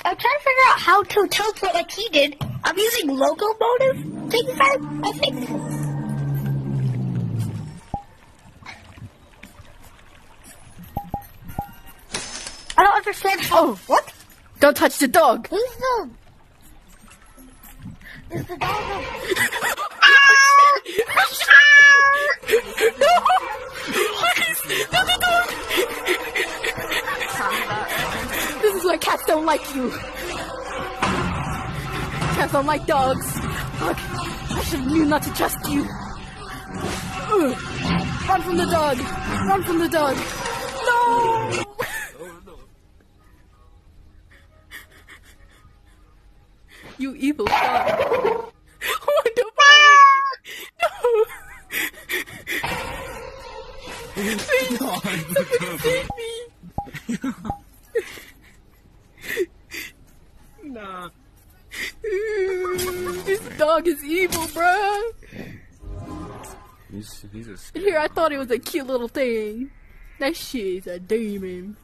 I'm trying to figure out how to teleport like he did. I'm using locomotive thing, I think. I don't understand how. Oh. What? Don't touch the dog. Who's the? Is the dog? This is why cats don't like you. Cats don't like dogs. Fuck. I should have knew not to trust you. Run from the dog. Run from the dog. No! You evil dog. What the fuck? No! Please, somebody save me! Nah. This dog is evil, bruh. He's a Here, I thought it was a cute little thing. That shit is a demon.